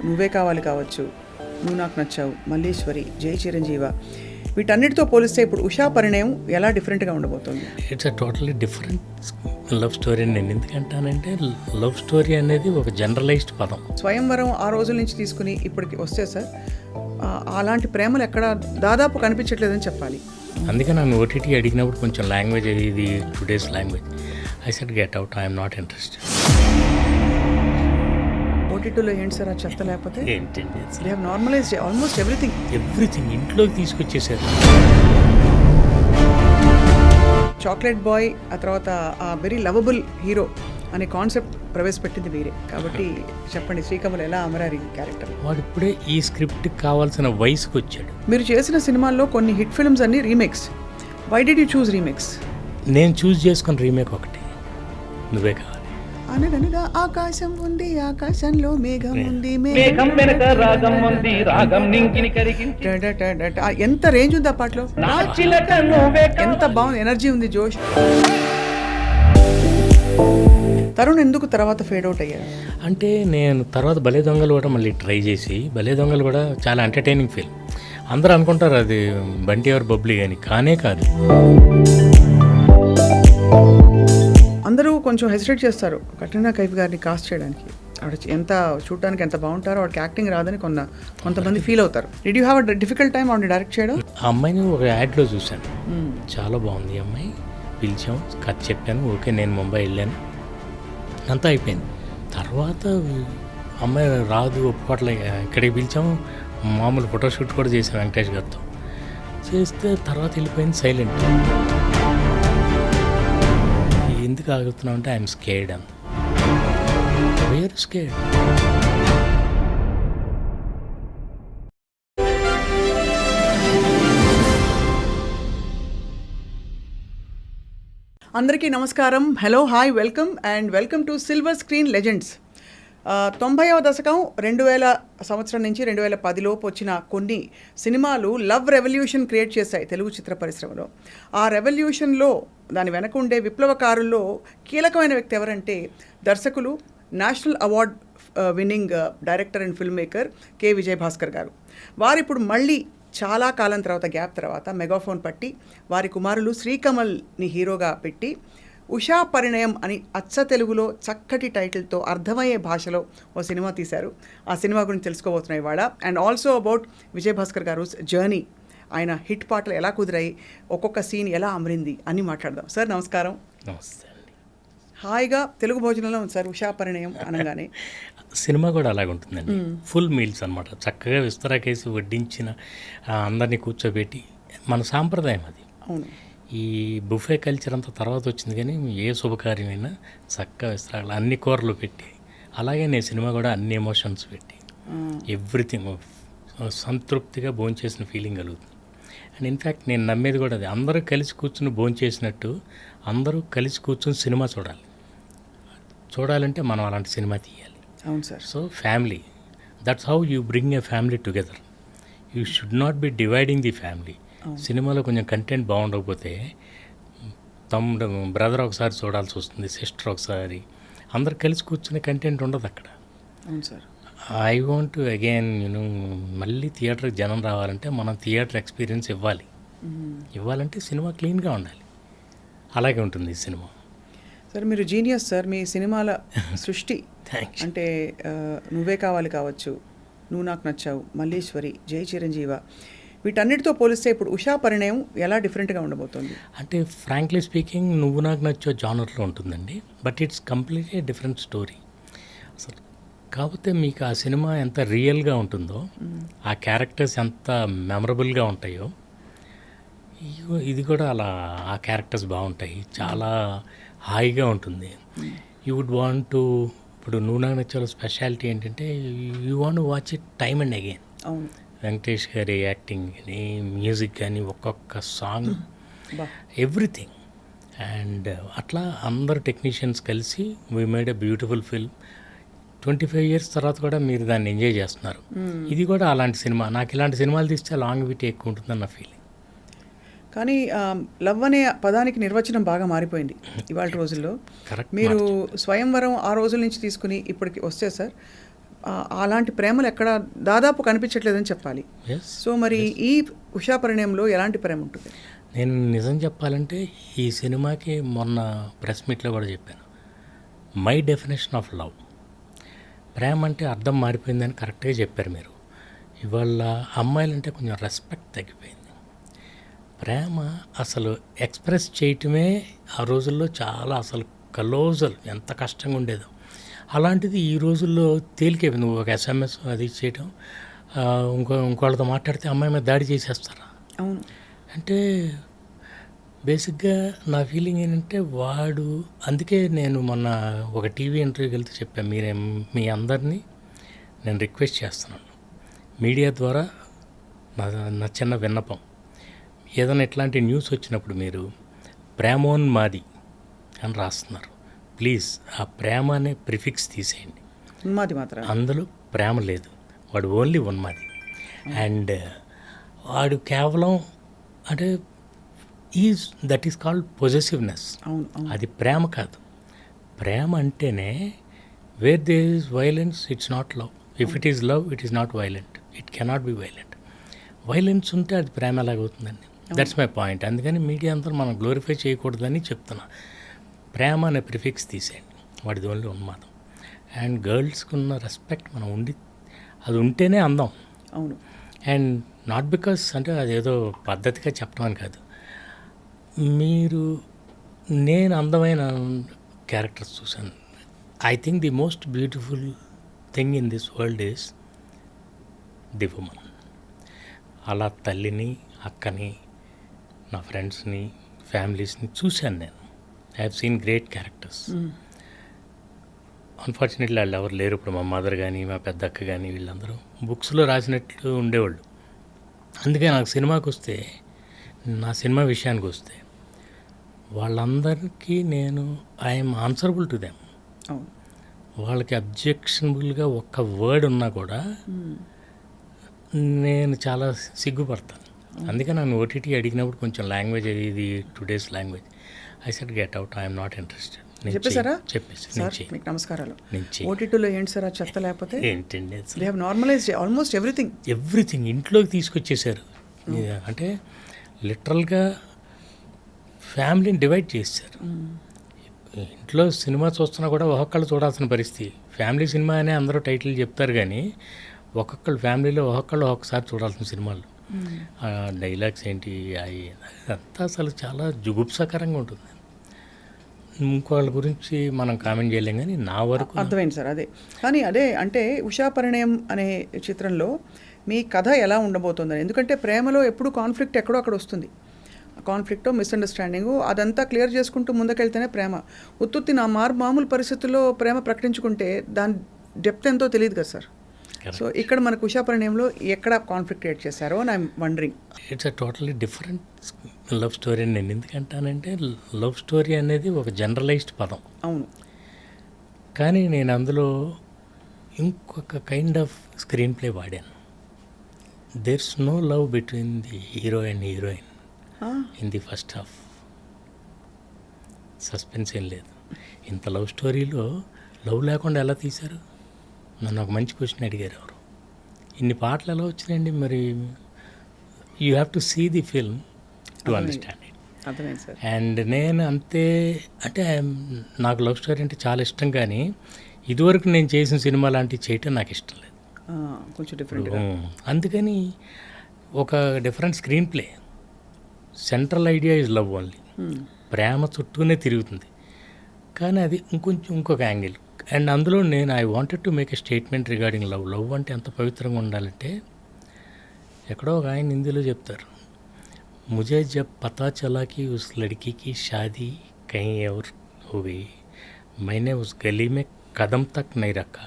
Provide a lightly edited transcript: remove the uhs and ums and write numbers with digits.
నువ్వే కావాలి కావచ్చు, నువ్వు నాకు నచ్చావు, మల్లీశ్వరి, జై చిరంజీవ, వీటన్నిటితో పోలిస్తే ఇప్పుడు ఉషా పరిణయం ఎలా డిఫరెంట్గా ఉండబోతుంది? It's a totally different love story. నేను ఎందుకంటానంటే లవ్ స్టోరీ అనేది ఒక జనరలైజ్డ్ పదం. స్వయంవరం ఆ రోజుల నుంచి తీసుకుని ఇప్పటికి వస్తే సార్ అలాంటి ప్రేమలు ఎక్కడ దాదాపు కనిపించట్లేదని చెప్పాలి. అందుకే నన్ను ఓటీటీ అడిగినప్పుడు కొంచెం లాంగ్వేజ్ ఇది today's language, I said get out, I'm not interested. ఓటీటీలో ఏంటి సార్ ఆ చెత్త? లేకపోతే ఏంటండి they have normalised almost everything ఇంట్లోకి తీసుకొచ్చేసారు. చాక్లెట్ బాయ్, ఆ తర్వాత ఆ వెరీ లవబుల్ హీరో అనే కాన్సెప్ట్ ప్రవేశపెట్టింది మీరే కాబట్టి చెప్పండి, శ్రీకమల్ ఎలా అమరారు ఈ క్యారెక్టర్? వాడు ఇప్పుడే ఈ స్క్రిప్ట్కి కావాల్సిన వయసుకు వచ్చాడు. మీరు చేసిన సినిమాల్లో కొన్ని హిట్ ఫిల్మ్స్ అన్ని remakes. Why did you choose remakes? నేను చూస్ చేసుకున్న రీమేక్ ఒకటి, నువ్వే కావాలి. అనగనగా ఆకాశం ఉంది, ఆకాశంలో మేఘం ఉంది, మేఘం వెనక రాగం ఉంది, రాగం నింకిని కరిగించి ఎంత రేంజ్ ఉంది ఆ పాటలో, ఎంత బాగుంది, ఎనర్జీ ఉంది, జోష్. తరుణ్ ఎందుకు తర్వాత ఫేడ్ అవుట్ అయ్యారు? అంటే నేను తర్వాత భలే దొంగలు కూడా మళ్ళీ ట్రై చేసి, భలే దొంగలు కూడా చాలా ఎంటర్టైనింగ్ ఫిల్మ్. అందరూ అనుకుంటారు అది బంటి ఎవరు బబ్లీ అని, కానే కాదు. అందరూ కొంచెం హెసిటేట్ చేస్తారు కట్రీనా కైఫ్ గారిని కాస్ట్ చేయడానికి. ఆవిడ ఎంత చూడడానికి ఎంత బాగుంటారో, వాడికి యాక్టింగ్ రాదని కొంతమంది ఫీల్ అవుతారు. Did you have a difficult time ఆవిడ డైరెక్ట్ చేయడం? ఆ అమ్మాయిని ఒక యాడ్లో చూశాను, చాలా బాగుంది ఈ అమ్మాయి, పిలిచాం, కథ చెప్పాను, ఓకే, నేను ముంబై వెళ్ళాను, అంతా అయిపోయింది. తర్వాత అమ్మాయి రాదు, ఒప్పుకోవట్లే, ఇక్కడికి పిలిచాము, మామూలు ఫోటోషూట్ కూడా చేసాం వెంకటేష్ గారితో, చేస్తే తర్వాత వెళ్ళిపోయింది సైలెంట్. ఎందుకు ఆగుతున్నావు అంటే ఐఎమ్ స్కేర్డ్. Wear scared? అందరికీ నమస్కారం, hello, hi, welcome and welcome to silver screen legends. 90వ దశకం 2000 సంవత్సరం నుంచి 2010 లోపు వచ్చిన కొన్ని సినిమాలు లవ్ రెవల్యూషన్ క్రియేట్ చేశాయి తెలుగు చిత్ర పరిశ్రమలో. ఆ రెవల్యూషన్లో దాని వెనక ఉండే విప్లవకారుల్లో కీలకమైన వ్యక్తి ఎవరంటే దర్శకులు, national award winning director and film maker K Vijayabhaskar గారు. వారు ఇప్పుడు మళ్ళీ చాలా కాలం తర్వాత, గ్యాప్ తర్వాత మెగాఫోన్ పట్టి వారి కుమారులు శ్రీకమల్ని హీరోగా పెట్టి ఉషా పరిణయం అని అచ్చ తెలుగులో చక్కటి టైటిల్తో అర్థమయ్యే భాషలో ఓ సినిమా తీశారు. ఆ సినిమా గురించి తెలుసుకోబోతున్నాయి ఇవాళ. అండ్ ఆల్సో అబౌట్ విజయభాస్కర్ గారు జర్నీ, ఆయన హిట్ పాటలు ఎలా కుదిరాయి, ఒక్కొక్క సీన్ ఎలా అమరింది అని మాట్లాడదాం. సార్ నమస్కారం. నమస్తే అండి. హాయిగా తెలుగు భోజనంలో ఉంది సార్ ఉషా పరిణయం అనగానే. సినిమా కూడా అలాగే ఉంటుందండి, ఫుల్ మీల్స్ అనమాట, చక్కగా విస్తరాకేసి వడ్డించిన, అందరినీ కూర్చోబెట్టి, మన సాంప్రదాయం అది. అవును, ఈ బుఫే కల్చర్ అంతా తర్వాత వచ్చింది, కానీ ఏ శుభకార్యమైనా చక్కగా విస్తరాకులు అన్ని కూరలు పెట్టి, అలాగే నేను సినిమా కూడా అన్ని ఎమోషన్స్ పెట్టి, ఎవ్రీథింగ్ సంతృప్తిగా భోంచేసిన ఫీలింగ్ కలుగుతుంది. అండ్ ఇన్ఫ్యాక్ట్ నేను నమ్మేది కూడా అది, అందరూ కలిసి కూర్చుని భోంచేసినట్టు అందరూ కలిసి కూర్చుని సినిమా చూడాలంటే మనం అలాంటి సినిమా తీయాలి. అవును sir. So family, that's how you bring a family together. You should not be dividing the family. సినిమాలో కొంచెం కంటెంట్ బాగుండకపోతే తమ్ముడు బ్రదర్ ఒకసారి చూడాల్సి వస్తుంది, సిస్టర్ ఒకసారి, అందరు కలిసి కూర్చునే కంటెంట్ ఉండదు అక్కడ. అవును sir. I want to again మళ్ళీ థియేటర్కి జనం రావాలంటే మనం థియేటర్ ఎక్స్పీరియన్స్ ఇవ్వాలంటే సినిమా క్లీన్గా ఉండాలి. అలాగే ఉంటుంది ఈ సినిమా. సార్ మీరు జీనియస్ సార్, మీ సినిమాల సృష్టి అంటే నువ్వే కావాలి కావచ్చు, నువ్వు నాకు నచ్చావు, మల్లీశ్వరి, జై చిరంజీవ, వీటన్నిటితో పోలిస్తే ఇప్పుడు ఉషా పరిణయం ఎలా డిఫరెంట్గా ఉండబోతుంది? అంటే ఫ్రాంక్లీ స్పీకింగ్ నువ్వు నాకు నచ్చే జానర్లో ఉంటుందండి, but it's completely different story అసలు. కాకపోతే మీకు ఆ సినిమా ఎంత రియల్గా ఉంటుందో, ఆ క్యారెక్టర్స్ ఎంత మెమరబుల్గా ఉంటాయో, ఇది కూడా అలా ఆ క్యారెక్టర్స్ బాగుంటాయి, చాలా హాయిగా ఉంటుంది. యూ వుడ్ వాంట్ టు, ఇప్పుడు నువ్వు నాకు నచ్చాలో స్పెషాలిటీ ఏంటంటే you want watch it time and again. అవును, వెంకటేష్ గారి యాక్టింగ్ కానీ, మ్యూజిక్ కానీ, ఒక్కొక్క సాంగ్, ఎవ్రీథింగ్. అండ్ అట్లా అందరు టెక్నీషియన్స్ కలిసి we made a beautiful film. 25 years తర్వాత కూడా మీరు దాన్ని ఎంజాయ్ చేస్తున్నారు. ఇది కూడా అలాంటి సినిమా. నాకు ఇలాంటి సినిమాలు తీస్తే లాంగ్ విటీ ఎక్కువ ఉంటుందని నా ఫీలింగ్. కానీ లవ్ అనే పదానికి నిర్వచనం బాగా మారిపోయింది ఇవాళ రోజుల్లో. కరెక్ట్. మీరు స్వయంవరం ఆ రోజుల నుంచి తీసుకుని ఇప్పటికి వస్తే సార్ అలాంటి ప్రేమలు ఎక్కడ దాదాపు కనిపించట్లేదని చెప్పాలి. సో మరి ఈ ఉషా పరిణయంలో ఎలాంటి ప్రేమ ఉంటుంది? నేను నిజం చెప్పాలంటే ఈ సినిమాకి మొన్న ప్రెస్ మీట్లో కూడా చెప్పాను, మై డెఫినేషన్ ఆఫ్ లవ్. ప్రేమ అంటే అర్థం మారిపోయిందని కరెక్ట్గా చెప్పారు మీరు. ఇవాళ అమ్మాయిలంటే కొంచెం రెస్పెక్ట్ తగ్గిపోయింది. ప్రేమ అసలు ఎక్స్ప్రెస్ చేయటమే ఆ రోజుల్లో చాలా అసలు కలోజల్ ఎంత కష్టంగా ఉండేదో, అలాంటిది ఈ రోజుల్లో తేలికైపోయింది. నువ్వు ఒక SMS అది చేయటం, ఇంకోళ్ళతో మాట్లాడితే అమ్మాయి మీద దాడి చేసేస్తారా? అవును. అంటే బేసిక్గా నా ఫీలింగ్ ఏంటంటే వాడు, అందుకే నేను మొన్న ఒక టీవీ ఇంటర్వ్యూకి వెళ్తే చెప్పాను, మీ అందరినీ నేను రిక్వెస్ట్ చేస్తున్నాను, మీడియా ద్వారా నా చిన్న విన్నపం, ఏదైనా ఇట్లాంటి న్యూస్ వచ్చినప్పుడు మీరు ప్రేమోన్మాది అని రాస్తున్నారు, ప్లీజ్ ఆ ప్రేమ అనే ప్రిఫిక్స్ తీసేయండి. ఉన్మాది మాత్రం, అందులో ప్రేమ లేదు, వాడు ఓన్లీ ఉన్మాది. అండ్ వాడు కేవలం అంటే దట్ ఈస్ కాల్డ్ పొజెసివ్నెస్. అది ప్రేమ కాదు. ప్రేమ అంటేనే where there is violence it's not love. If it is love it is not violent. It cannot be violent. Violence ఉంటే అది ప్రేమ ఎలాగవుతుందండి? That's my point. అందుకని మీడియా అంతా మనం గ్లోరిఫై చేయకూడదని చెప్తున్నా. ప్రేమ అనే ప్రిఫిక్స్ తీసేయండి, వాడిది ఓన్లీ ఉన్మాదం. అండ్ గర్ల్స్కి ఉన్న రెస్పెక్ట్ మనం అది ఉంటేనే అందం. అవును. అండ్ నాట్ బికాస్ అంటే అదేదో పద్ధతిగా చెప్పడం అని కాదు, నేను అందమైన క్యారెక్టర్స్ చూశాను. I think the most beautiful thing in this world is the woman. అలా తల్లిని, అక్కని, నా ఫ్రెండ్స్ని, ఫ్యామిలీస్ని చూశాను నేను. I have seen great characters. Unfortunately వాళ్ళు ఎవరు లేరు ఇప్పుడు. మా మదర్ కానీ, మా పెద్ద అక్క కానీ, వీళ్ళందరూ బుక్స్లో రాసినట్లు ఉండేవాళ్ళు. అందుకే నాకు సినిమాకి వస్తే, నా సినిమా విషయానికి వస్తే, వాళ్ళందరికీ నేను ఐఎమ్ ఆన్సరబుల్ టు దెమ్. వాళ్ళకి అబ్జెక్షనబుల్గా ఒక్క వర్డ్ ఉన్నా కూడా నేను చాలా సిగ్గుపడతాను. అందుకే నన్ను ఓటీటీ అడిగినప్పుడు కొంచెం లాంగ్వేజ్ ఇది today's language, I said get out, I'm not interested. చెప్పేసారా? చెప్పేసి మీకు నమస్కారాలు. నుంచి ఓటీటీలో ఏంటి సార్ ఆ చెత్త? లేకపోతే ఏంటండి, they have normalised almost everything ఇంట్లోకి తీసుకొచ్చేసారు. అంటే లిటరల్గా ఫ్యామిలీని డివైడ్ చేశారు. ఇంట్లో సినిమా చూస్తున్నా కూడా ఒక్కొక్కళ్ళు చూడాల్సిన పరిస్థితి. ఫ్యామిలీ సినిమా అనే అందరూ టైటిల్ చెప్తారు కానీ ఒక్కొక్కళ్ళు ఫ్యామిలీలో ఒక్కొక్కసారి చూడాల్సిన సినిమాలు. డైలాగ్స్ ఏంటి అంతా అసలు చాలా జుగుప్సకరంగా ఉంటుంది. ఇంకోళ్ళ గురించి మనం కామెంట్ చేయలేం కానీ నా వరకు అర్థమైంది సార్. కానీ అంటే ఉషా పరిణయం అనే చిత్రంలో మీ కథ ఎలా ఉండబోతుందని. ఎందుకంటే ప్రేమలో ఎప్పుడు కాన్ఫ్లిక్ట్ ఎక్కడో అక్కడ వస్తుంది. కాన్ఫ్లిక్ట్, మిస్అండర్స్టాండింగు, అదంతా క్లియర్ చేసుకుంటూ ముందుకెళ్తేనే ప్రేమ. ఉత్తుత్తి మామూలు పరిస్థితుల్లో ప్రేమ ప్రకటించుకుంటే దాని డెప్త్ ఎంతో తెలియదు కదా సార్. సో ఇక్కడ మనకు ఉషా పరిణయంలో ఎక్కడ కాన్ఫ్లిక్ట్ క్రియేట్ చేశారో అని I'm wondering. It's a totally different love story అని నేను ఎందుకంటానంటే, లవ్ స్టోరీ అనేది ఒక జనరలైజ్డ్ పదం. అవును. కానీ నేను అందులో ఇంకొక కైండ్ ఆఫ్ స్క్రీన్ ప్లే వాడాను. There's no love between the hero and heroine in the first half. Suspense ఏం లేదు. ఇంత లవ్ స్టోరీలో లవ్ లేకుండా ఎలా తీశారు? నన్ను ఒక మంచి క్వశ్చన్ అడిగారు ఎవరు. ఇన్ని పాటలు ఎలా వచ్చినాయండి? మరి you have to see the film to understand it. అర్థమైంది సార్. అండ్ నేను అంతే, అంటే నాకు లవ్ స్టోరీ అంటే చాలా ఇష్టం, కానీ ఇదివరకు నేను చేసిన సినిమా లాంటివి చేయటం నాకు ఇష్టం లేదు. కొంచెం డిఫరెంట్. అందుకని ఒక different screenplay. Central idea is love only. ప్రేమ చుట్టూనే తిరుగుతుంది, కానీ అది ఇంకొక యాంగిల్. అండ్ అందులో I wanted to make a statement regarding love. Love అంటే ఎంత పవిత్రంగా ఉండాలంటే, ఎక్కడో ఒక ఆయన హిందీలో చెప్తారు, ముజే జబ్ పతా చలా కి ఉస్ లడ్కీ షాదీ కहीं और हुई मैंने उस गली में कदम तक नहीं रखा.